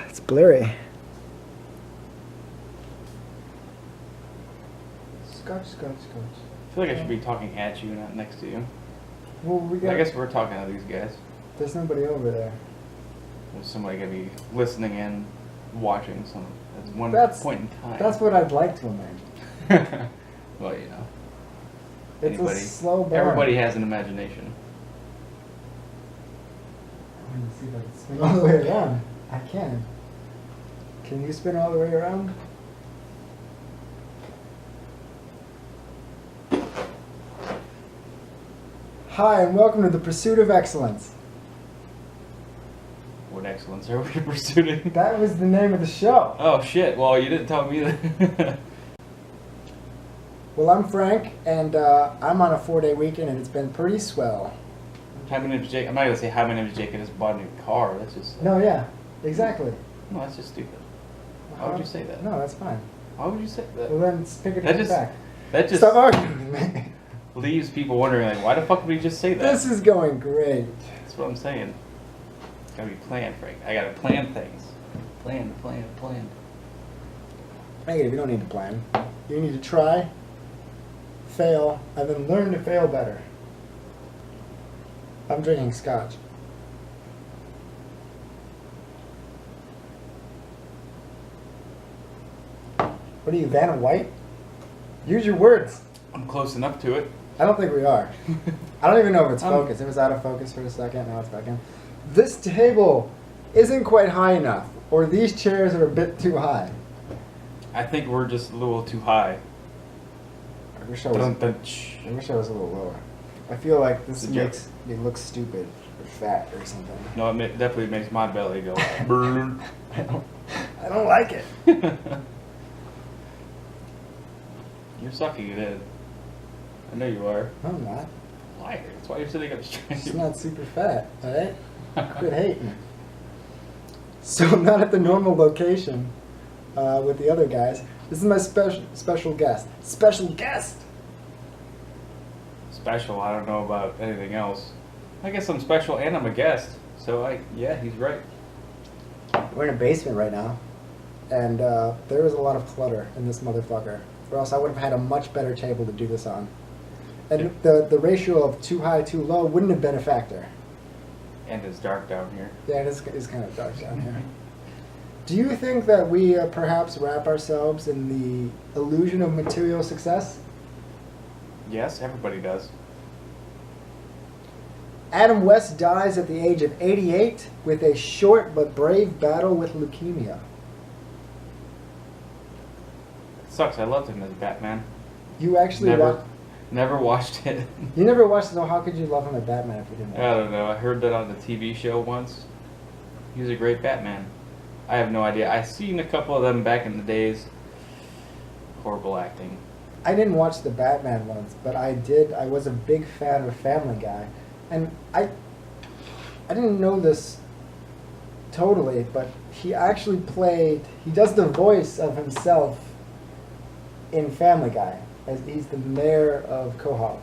It's blurry. Scotch. I feel like I should be talking at you, not next to you. Well, I guess we're talking to these guys. There's nobody over there. There's somebody gonna be listening and watching some at one point in time. That's what I'd like to imagine. Well, you know. It's a slow burn. Everybody has an imagination. I want to see if I can spin all the way around. I can. Can you spin all the way around? Hi, and welcome to the Pursuit of Excellence. What excellence are we pursuing? That was the name of the show. Oh shit, well you didn't tell me that. Well, I'm Frank, and I'm on a 4-day weekend, and it's been pretty swell. Hi, my name is Jake. I'm not gonna say hi, my name is Jake. I just bought a new car. That's just. No, yeah, exactly. No, that's just stupid. Why would you say that? No, that's fine. Why would you say that? Well, then pick it back. That just Stop arguing with me. leaves people wondering, like, why the fuck would he just say that? This is going great. That's what I'm saying. It's gotta be planned, Frank. I gotta plan things. Plan. Negative, you don't need to plan. You need to try, fail, and then learn to fail better. I'm drinking scotch. What are you, Vanna White? Use your words. I'm close enough to it. I don't think we are. I don't even know if it's focused. It was out of focus for a second, now it's back in. This table isn't quite high enough, or these chairs are a bit too high. I think we're just a little too high. I wish I was a little lower. I feel like this makes me look stupid or fat or something. No, it definitely makes my belly go. I don't like it. You're sucking it in. I know you are. No, I'm not. Liar. That's why you're sitting up straight. It's not super fat, alright? Quit hating. So I'm not at the normal location with the other guys. This is my special guest. Special guest! Special, I don't know about anything else. I guess I'm special and I'm a guest. So yeah, he's right. We're in a basement right now. And there is a lot of clutter in this motherfucker. Or else I would have had a much better table to do this on. And the ratio of too high, too low wouldn't have been a factor. And it's dark down here. Yeah, it is kind of dark down here. Do you think that we perhaps wrap ourselves in the illusion of material success? Yes, everybody does. Adam West dies at the age of 88 with a short but brave battle with leukemia. It sucks. I loved him as Batman. You actually Never watched it. You never watched it, so how could you love him as Batman if you didn't watch it? I don't know. I heard that on the TV show once. He was a great Batman. I have no idea. I've seen a couple of them back in the days. Horrible acting. I didn't watch the Batman ones, but I did. I was a big fan of Family Guy. And I didn't know this totally, but he actually he does the voice of himself in Family Guy. As he's the mayor of Quahog.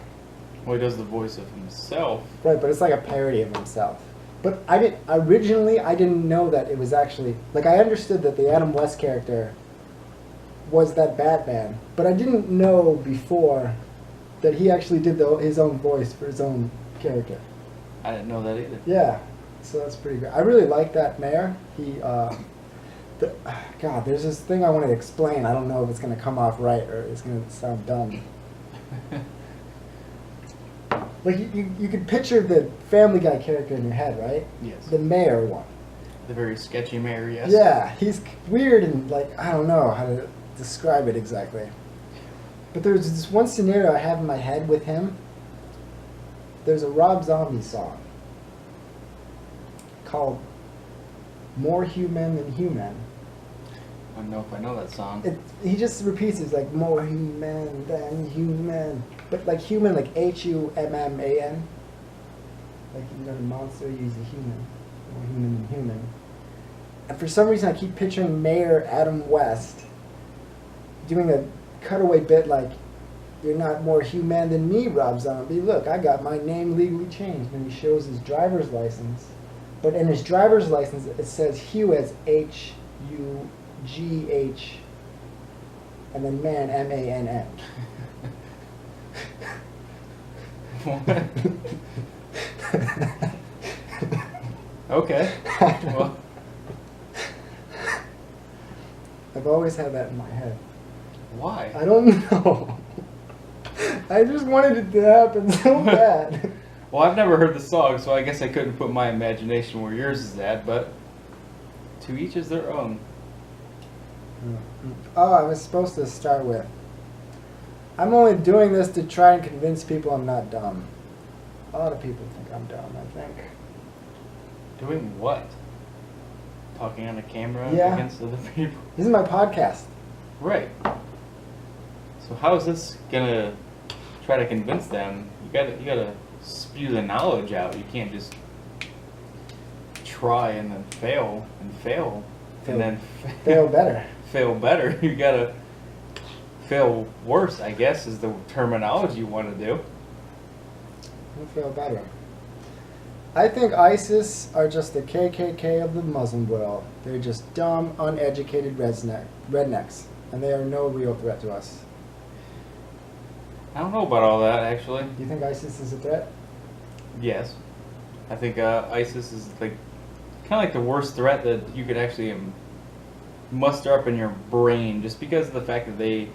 Well, he does the voice of himself. Right, but it's like a parody of himself. But originally I didn't know that it was actually, like I understood that the Adam West character was that Batman, but I didn't know before that he actually did his own voice for his own character. I didn't know that either. Yeah, so that's pretty good. I really like that mayor. God, there's this thing I want to explain. I don't know if it's going to come off right or it's going to sound dumb. Like, you could picture the Family Guy character in your head, right? Yes. The mayor one. The very sketchy mayor, yes. Yeah, he's weird and, like, I don't know how to describe it exactly. But there's this one scenario I have in my head with him. There's a Rob Zombie song called More Human Than Human. I don't know if I know that song. He just repeats it, like, more human than human. But like human, like H-U-M-M-A-N. Like, you're not a monster, you're a human. More human than human. And for some reason I keep picturing Mayor Adam West doing a cutaway bit like, you're not more human than me, Rob Zombie. Look, I got my name legally changed. And he shows his driver's license. But in his driver's license, it says Hugh as H-U-G-H, and then man, M-A-N-N. What? Okay. Well, I've always had that in my head. why? I don't know. I just wanted it to happen so bad. Well, I've never heard the song, so I guess I couldn't put my imagination where yours is at, but to each is their own. Oh, I was supposed to start with, I'm only doing this to try and convince people I'm not dumb. A lot of people think I'm dumb, I think. Doing what? Talking on a camera Yeah. against other people? This is my podcast. Right. So how is this gonna try to convince them? You gotta spew the knowledge out. You can't just try and then fail and fail and then Fail better. fail better. You gotta fail worse, I guess, is the terminology you want to do. We'll fail better. I think ISIS are just the KKK of the Muslim world. They're just dumb, uneducated rednecks, and they are no real threat to us. I don't know about all that, actually. Do you think ISIS is a threat? Yes. I think ISIS is like kind of like the worst threat that you could actually muster up in your brain, just because of the fact that they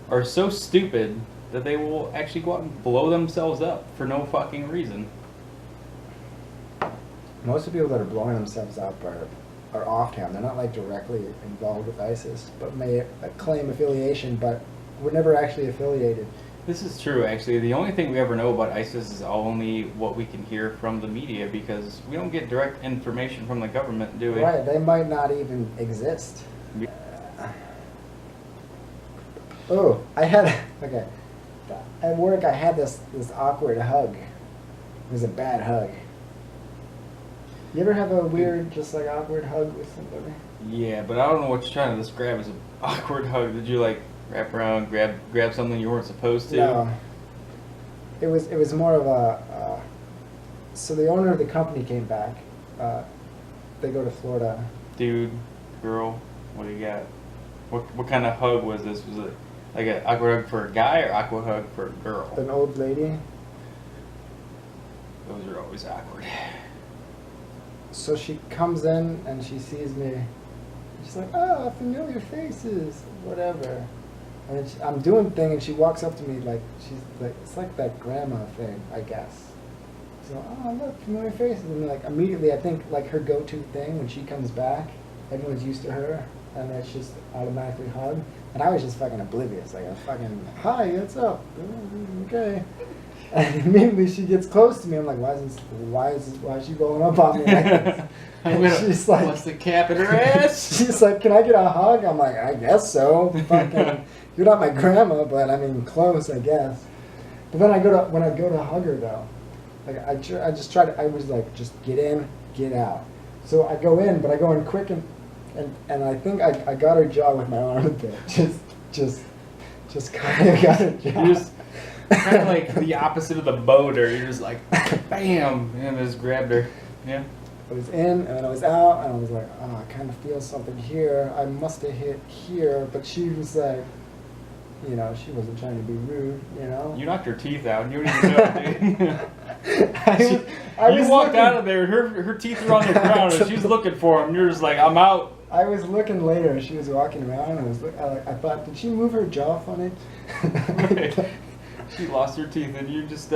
are so stupid that they will actually go out and blow themselves up for no fucking reason. Most of the people that are blowing themselves up are offhand. They're not like directly involved with ISIS, but may claim affiliation, but were never actually affiliated. This is true, actually. The only thing we ever know about ISIS is only what we can hear from the media, because we don't get direct information from the government, do we? Right, they might not even exist. Oh, okay. At work I had this awkward hug. It was a bad hug. You ever have a weird, just like awkward hug with somebody? Yeah, but I don't know what you're trying to describe as an awkward hug. Did you like wrap around, grab something you weren't supposed to? No. It was more of a. So the owner of the company came back. They go to Florida. Dude, girl, what do you got? What kind of hug was this? Was it like an awkward hug for a guy or awkward hug for a girl? An old lady. Those are always awkward. So she comes in and she sees me. She's like, "Oh, familiar faces, whatever." And then I'm doing thing, and she walks up to me like she's like, it's like that grandma thing, I guess. So, "Oh, look, familiar faces," and like immediately, I think like her go-to thing when she comes back, everyone's used to her, and that's just automatically hug. And I was just fucking oblivious, like a fucking, "Hi, what's up?" Okay. And immediately she gets close to me. I'm like, why is she rolling up on me like this? And she's like, what's the cap in her ass? she's like, "Can I get a hug?" I'm like, "I guess so." Fucking, you're not my grandma, but I mean, close, I guess. But then when I go to hug her though, like I just try to, I was like, just get in, get out. So I go in, but I go in quick and I think I got her jaw with my arm a bit. Just kind of got her jaw. You just kind of like the opposite of the boater. You're just like, bam, and just grabbed her. Yeah. I was in and then I was out and I was like, "Oh, I kind of feel something here. I must have hit here." But she was like, you know, she wasn't trying to be rude, you know. You knocked her teeth out and you didn't even know, dude. I You was walked looking, out of there, her teeth were on the ground and she's looking for them. You're just like, I'm out. I was looking later. She was walking around. I thought, did she move her jaw funny? Right. She lost her teeth and you just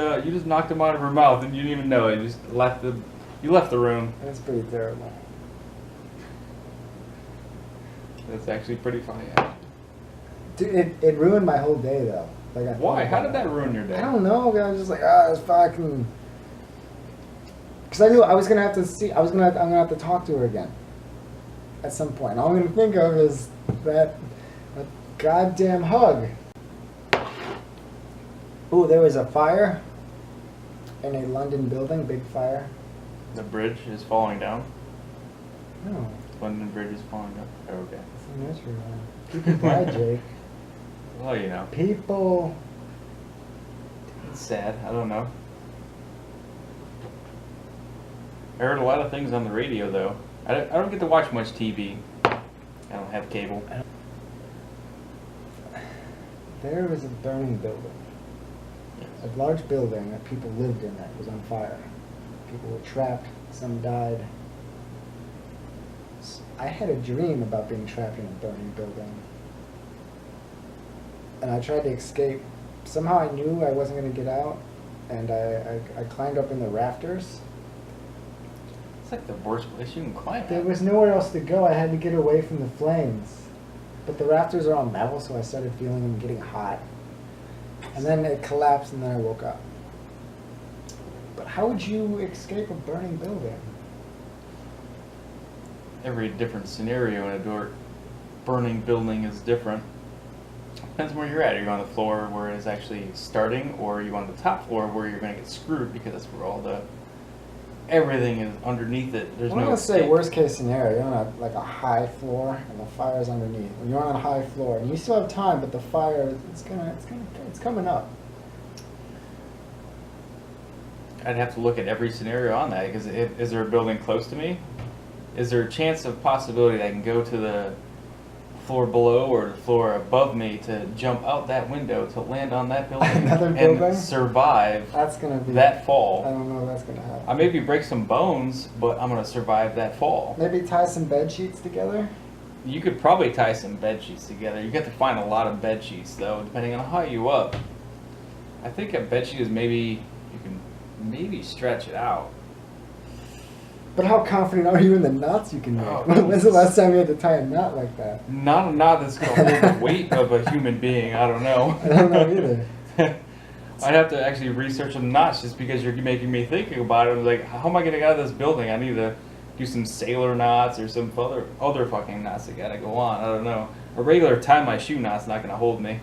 knocked them out of her mouth and you didn't even know it. You just left the room. That's pretty terrible. That's actually pretty funny. Actually. Dude, it ruined my whole day though. Like I Why? thought How about did that it. ruin your day? I don't know. I was just like, it's fucking. Because I knew I was gonna have to see. I'm gonna have to talk to her again. At some point, all I'm gonna think of is that goddamn hug. Ooh, there was a fire in a London building. Big fire. The bridge is falling down. No, London Bridge is falling down. Oh, okay. it's a mystery. People died, Jake. Well, you know. People. It's sad. I don't know. I heard a lot of things on the radio, though. I don't get to watch much TV. I don't have cable. There was a burning building. A large building that people lived in that was on fire. People were trapped, some died. I had a dream about being trapped in a burning building. And I tried to escape. Somehow I knew I wasn't going to get out, and I climbed up in the rafters. It's like the worst place you can climb There at. was nowhere else to go. I had to get away from the flames. But the rafters are all metal, so I started feeling them getting hot. And then it collapsed, and then I woke up. But how would you escape a burning building? Every different scenario in a burning building is different. Depends where you're at. Are you on the floor where it's actually starting, or are you on the top floor where you're going to get screwed because that's where all the everything is underneath it. There's I'm no gonna say escape. worst case scenario. You're on like a high floor, and the fire's underneath. And you're on a high floor, and you still have time, but the fire it's coming up. I'd have to look at every scenario on that because is there a building close to me? Is there a chance of possibility that I can go to the floor below or the floor above me to jump out that window to land on that building Another and building? survive That's gonna be that fall? I don't know if that's gonna happen. I maybe break some bones, but I'm gonna survive that fall. Maybe tie some bed sheets together. You could probably tie some bed sheets together. You get to find a lot of bed sheets though, depending on how you up. I think a bed sheet is maybe you can maybe stretch it out. But how confident are you in the knots you can make? Oh, When's the last time you had to tie a knot like that? Not a knot that's gonna hold the weight of a human being. I don't know. I don't know either. I'd have to actually research the knots just because you're making me think about it. I'm like, how am I gonna get out of this building? I need to do some sailor knots or some other fucking knots that gotta go on. I don't know. A regular tie my shoe knot's not gonna hold me.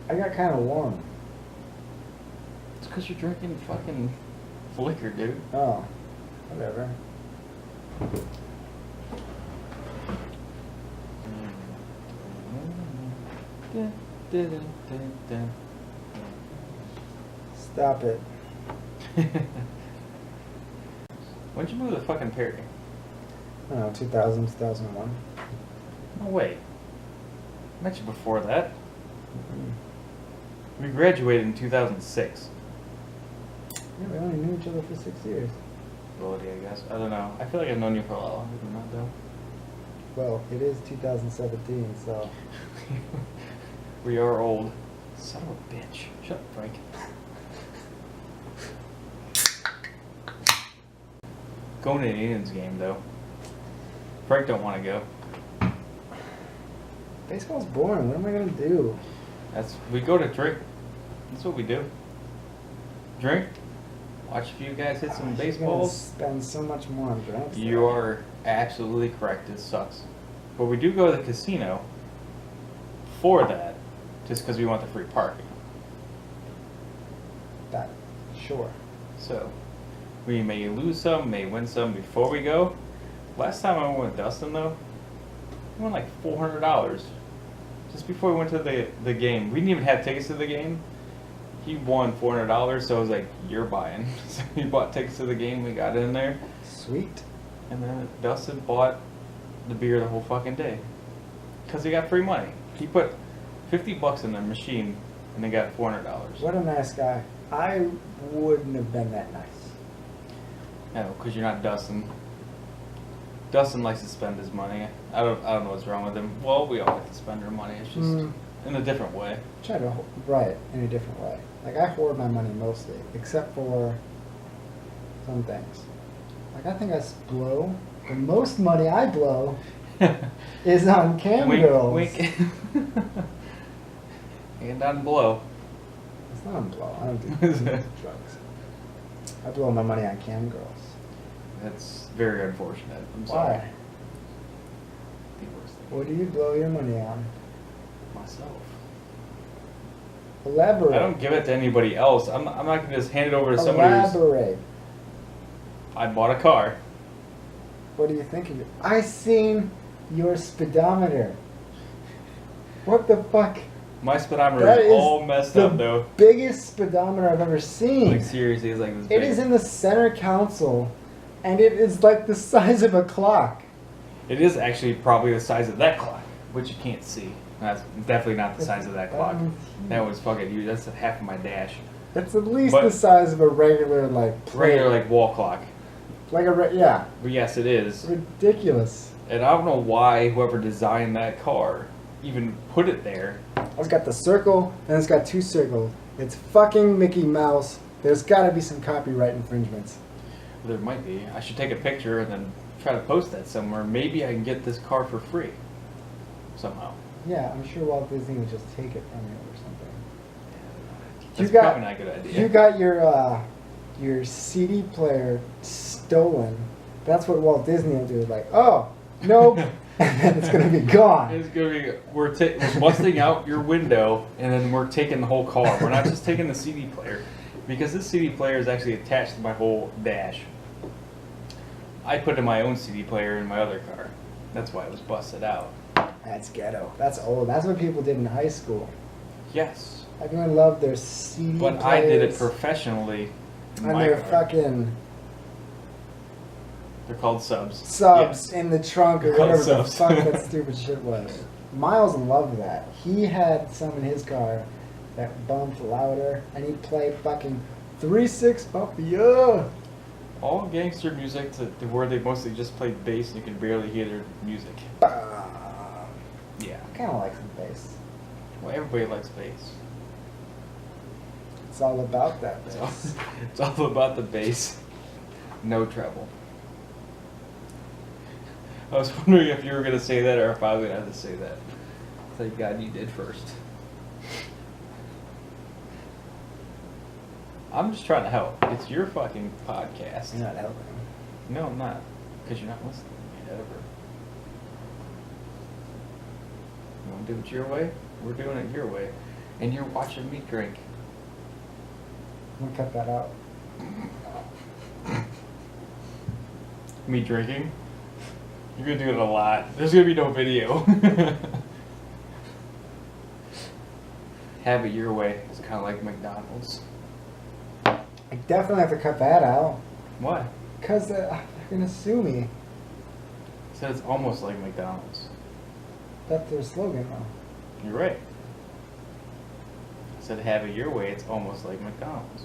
I got kind of warm. It's because you're drinking fucking liquor, dude. Oh, whatever. Stop it. When'd you move to fucking Perry? I don't know, 2000, 2001. No way. I met you before that. Mm-hmm. We graduated in 2006. Yeah, we only knew each other for 6 years. Ability, I guess. I don't know. I feel like I've known you for a lot longer than that, though. Well, it is 2017, so... We are old. Son of a bitch. Shut up, Frank. Going to an Indians game, though. Frank don't want to go. Baseball's boring. What am I going to do? We go to drink. That's what we do. Drink. Watch a few guys hit some You're baseballs. gonna spend so much more on drinks. You are absolutely correct. It sucks. But we do go to the casino for that, just because we want the free parking. That, sure. So, we may lose some, may win some before we go. Last time I went with Dustin, though, we won like $400 just before we went to the game. We didn't even have tickets to the game. He won $400, so I was like, "You're buying." So he bought tickets to the game. We got in there, Sweet. and then Dustin bought the beer the whole fucking day because he got free money. He put $50 in the machine, and they got $400. What a nice guy. I wouldn't have been that nice. No, because you're not Dustin. Dustin likes to spend his money. I don't know what's wrong with him. Well, we all like to spend our money. It's just in a different way. Try to right in a different way. Like I hoard my money mostly, except for some things. Like I think I blow the most money I blow is on cam Wink, girls. wink. And on blow. It's not on blow. I don't do drugs. I blow my money on cam girls. That's very unfortunate. I'm sorry. Why? The worst thing. What do you blow your money on? Myself. Elaborate. I don't give it to anybody else. I'm not going to just hand it over to somebody who's... Elaborate. I bought a car. What do you think of it? I seen your speedometer. What the fuck? My speedometer That is is all messed the up though. biggest speedometer I've ever seen. Like seriously, it's like this It big. is in the center console, and it is like the size of a clock. It is actually probably the size of that clock, which you can't see. That's definitely not the size of that clock. That was fucking huge. That's half of my dash. It's at least But- the size of a regular like plate. Regular like wall clock. Like a yeah. But yes, it is. Ridiculous. And I don't know why whoever designed that car even put it there. It's got the circle, and it's got two circles. It's fucking Mickey Mouse. There's got to be some copyright infringements. There might be. I should take a picture and then try to post that somewhere. Maybe I can get this car for free. Somehow. Yeah, I'm sure Walt Disney would just take it from you or something. That's You got- probably not a good idea. You got your CD player stolen. That's what Walt Disney will do. Like, oh, nope. And then it's going to be gone. It's gonna be we're busting out your window and then we're taking the whole car. We're not just taking the CD player because this CD player is actually attached to my whole dash. I put in my own CD player in my other car. That's why it was busted out. That's ghetto. That's old. That's what people did in high school. Yes, Everyone loved their CD but players. I did it professionally. In And my their car. fucking They're called subs. subs in the trunk or Called whatever the subs. fuck that stupid shit was. Miles loved that. He had some in his car that bumped louder, and he'd play fucking 3-6 bump yeah. All gangster music to where they mostly just played bass and you could barely hear their music. Bah. Yeah. I kind of like some bass. Well, everybody likes bass. It's all about that It's all, bass. it's all about the bass. No treble. I was wondering if you were going to say that or if I was going to have to say that. Thank God you did first. I'm just trying to help. It's your fucking podcast. You're not helping. No, I'm not. Because you're not listening to me ever. You want to do it your way? We're doing it your way. And you're watching me drink. I'm gonna cut that out. Me drinking? You're going to do it a lot. There's going to be no video. Have it your way. It's kind of like McDonald's. I definitely have to cut that out. Why? Because they're gonna sue me. I said it's almost like McDonald's. That's their slogan though. You're right. I said have it your way. It's almost like McDonald's.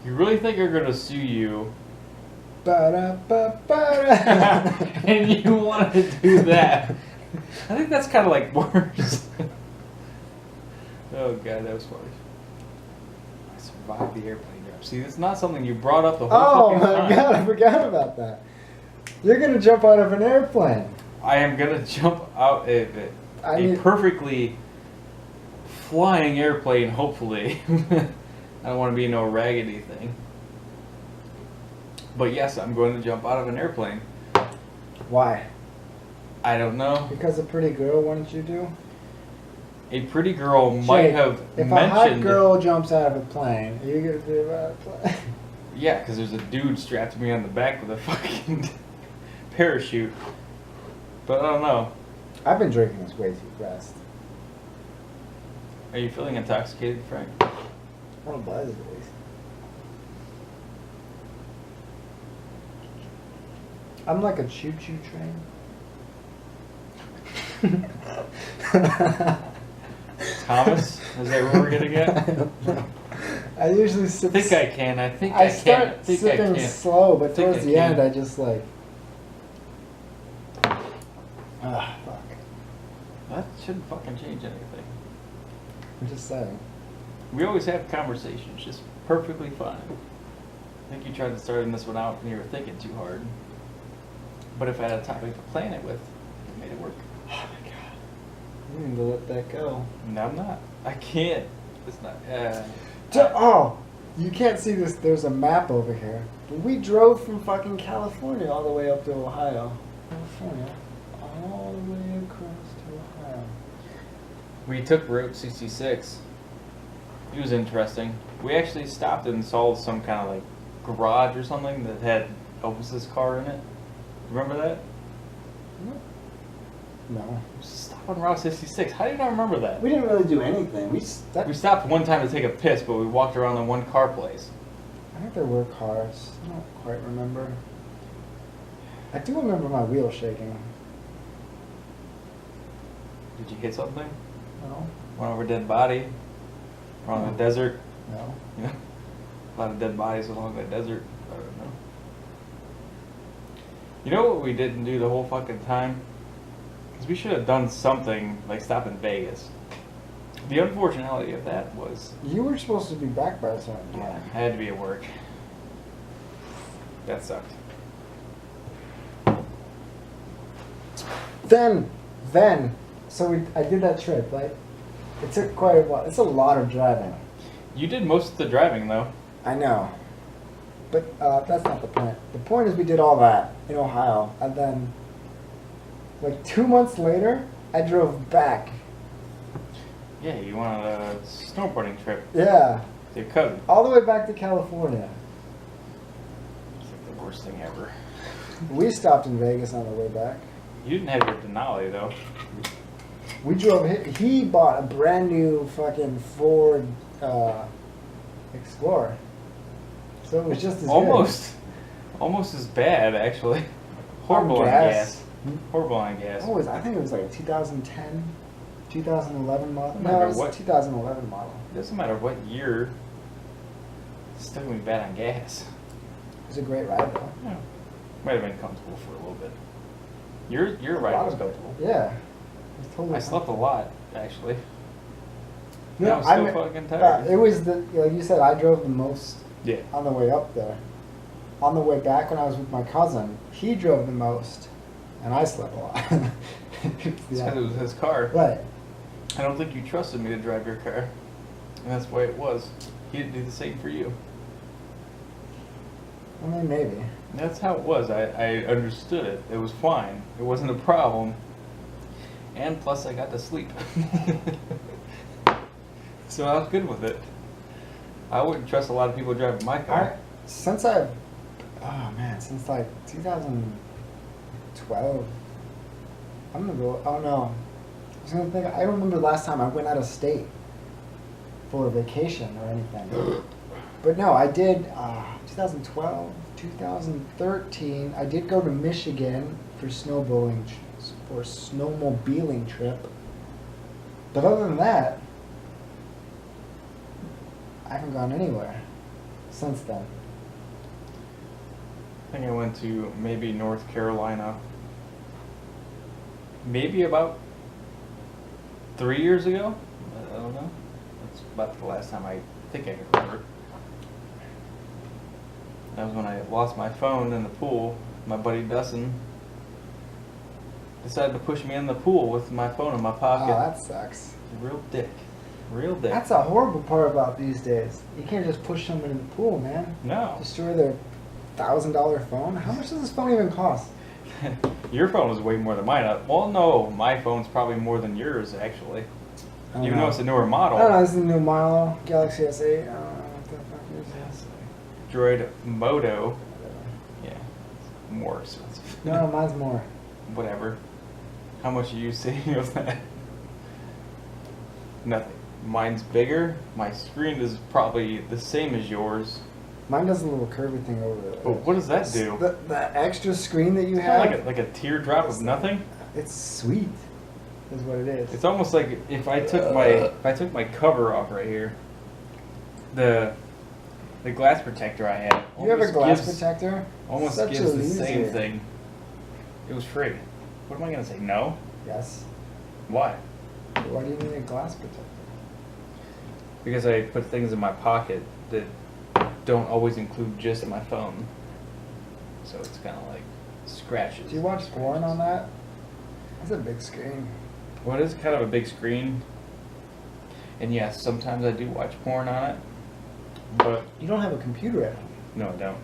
You really think they're going to sue you Ba-da-ba-ba-da. and you want to do that? I think that's kind of like worse. Oh god, that was funny. I survived the airplane drop. See, it's not something you brought up the whole Oh fucking my time. god, I forgot about that. You're gonna jump out of an airplane. I am gonna jump out of it. I A mean- perfectly flying airplane, hopefully. I don't want to be no raggedy thing. But yes, I'm going to jump out of an airplane. Why? I don't know. Because a pretty girl wanted you to? A pretty girl might Jake, have if a hot mentioned. girl jumps out of a plane, are you gonna do out of a plane? Yeah, because there's a dude strapped to me on the back with a fucking parachute. But I don't know. I've been drinking this way too fast. Are you feeling intoxicated, Frank? I don't buzz at least. I'm like a choo-choo train. Thomas? Is that where we're gonna I get? don't know. I usually I sip. think I can. I think I I start can. I think I sipping can. slow, but think towards I the can. end, I just like. Ah, fuck. That shouldn't fucking change anything. I'm just saying. We always have conversations, just perfectly fine. I think you tried to start this one out and you were thinking too hard. But if I had a topic to plan it with, it made it work. Oh my god. You need to let that go. No, I'm not. I can't. It's not. Oh, you can't see this. There's a map over here. We drove from fucking California all the way up to Ohio. California. All the way across to Ohio. We took Route 66. It was interesting. We actually stopped and saw some kind of like garage or something that had Elvis's car in it. Remember that? No. Stop on Route 66. How do you not remember that? We didn't really do anything. We stopped one time to take a piss, but we walked around the one car place. I think there were cars. I don't quite remember. I do remember my wheel shaking. Did you hit something? No. Run over a dead body? Around the desert? No. You know, a lot of dead bodies along the desert. I don't know. You know what we didn't do the whole fucking time? Because we should have done something like stop in Vegas. The unfortunality of that was... You were supposed to be back by the time. Yeah, I had to be at work. That sucked. Then, so I did that trip, right? It took quite a while. It's a lot of driving. You did most of the driving, though. I know. But that's not the point. The point is we did all that in Ohio. And then, like 2 months later, I drove back. Yeah, you went on a snowboarding trip Yeah. with your cousin. All the way back to California. It's like the worst thing ever. We stopped in Vegas on the way back. You didn't have your Denali, though. We drove, he bought a brand new fucking Ford Explorer. So it was just as Almost as bad, actually. Horrible on gas. Horrible on gas. What was it? I think it was like a 2010, 2011 model. No, No, it was what? a 2011 model. It doesn't matter what year. It's still gonna be bad on gas. It was a great ride though. Yeah. Might have been comfortable for a little bit. Your A ride lot was of it. comfortable. Yeah. It was totally I slept a lot, actually. No, I'm still fucking tired. It was like you said, I drove the most Yeah. on the way up there. On the way back when I was with my cousin, he drove the most, and I slept a lot. It's because it was his car. Right. I don't think you trusted me to drive your car. And that's why it was. He didn't do the same for you. I mean, maybe. That's how it was. I understood it. It was fine. It wasn't a problem. And plus I got to sleep. So I was good with it. I wouldn't trust a lot of people driving my car. Since like 2012, I'm gonna go, oh no. I was gonna think, I remember last time I went out of state for a vacation or anything. But no, I did 2012, 2013. I did go to Michigan for snowmobiling trip. But other than that, I haven't gone anywhere since then. I think I went to maybe North Carolina. Maybe about 3 years ago. I don't know. That's about the last time I think I can remember. That was when I lost my phone in the pool. My buddy Dustin decided to push me in the pool with my phone in my pocket. Oh, that sucks. Real dick. Real dick. That's a horrible part about these days. You can't just push someone in the pool, man. No. Destroy their $1,000 phone. How much does this phone even cost? Your phone was way more than mine. Well, no, my phone's probably more than yours, actually. Even though it's a newer model. I don't know, this is a new model. Galaxy S8. I don't know what the fuck is this. Droid Moto. Yeah. More expensive. No, mine's more. Whatever. How much are you saving with that? Nothing. Mine's bigger. My screen is probably the same as yours. Mine does a little curvy thing over it. But what does that do? The extra screen that you It's have. kinda like a teardrop of nothing. It's sweet. Is what it is. It's almost like if I took my cover off right here, the glass protector I had. You have a glass gives- protector? Almost Such gives a the same loser. thing. It was free. What am I gonna say? No? Yes. Why? Why do you need a glass protector? Because I put things in my pocket that don't always include just my phone. So it's kind of like scratches. Do you watch porn on that? That's a big screen. Well, it is kind of a big screen. And yes, sometimes I do watch porn on it. But You don't have a computer at home, no, I don't.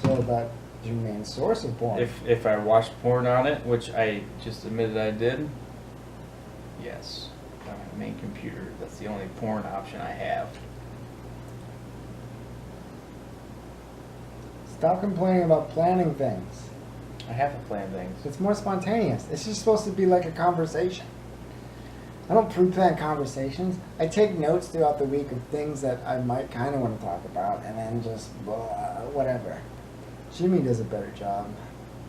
so that's your main source of porn. If I watched porn on it, which I just admitted I did, yes. On my main computer, that's the only porn option I have. Stop complaining about planning things. I have to plan things. It's more spontaneous. It's just supposed to be like a conversation. I don't pre-plan conversations. I take notes throughout the week of things that I might kind of want to talk about, and then just whatever. Jimmy does a better job.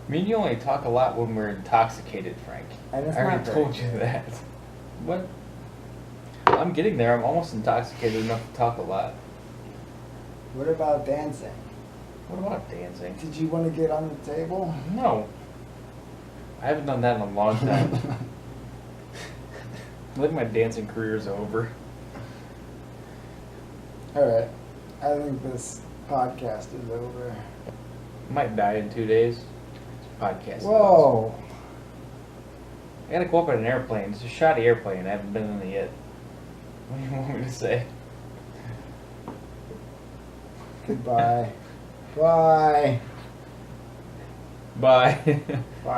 Me and you only talk a lot when we're intoxicated, Frank. And it's I already not very told you good. that. What? I'm getting there. I'm almost intoxicated enough to talk a lot. What about dancing? What about dancing? Did you want to get on the table? No. I haven't done that in a long time. I think my dancing career's over. Alright. I think this podcast is over. I might die in 2 days. Podcast. Whoa. I gotta go up in an airplane. It's a shoddy airplane. I haven't been in it yet. What do you want me to say? Goodbye. Bye. Bye. Bye.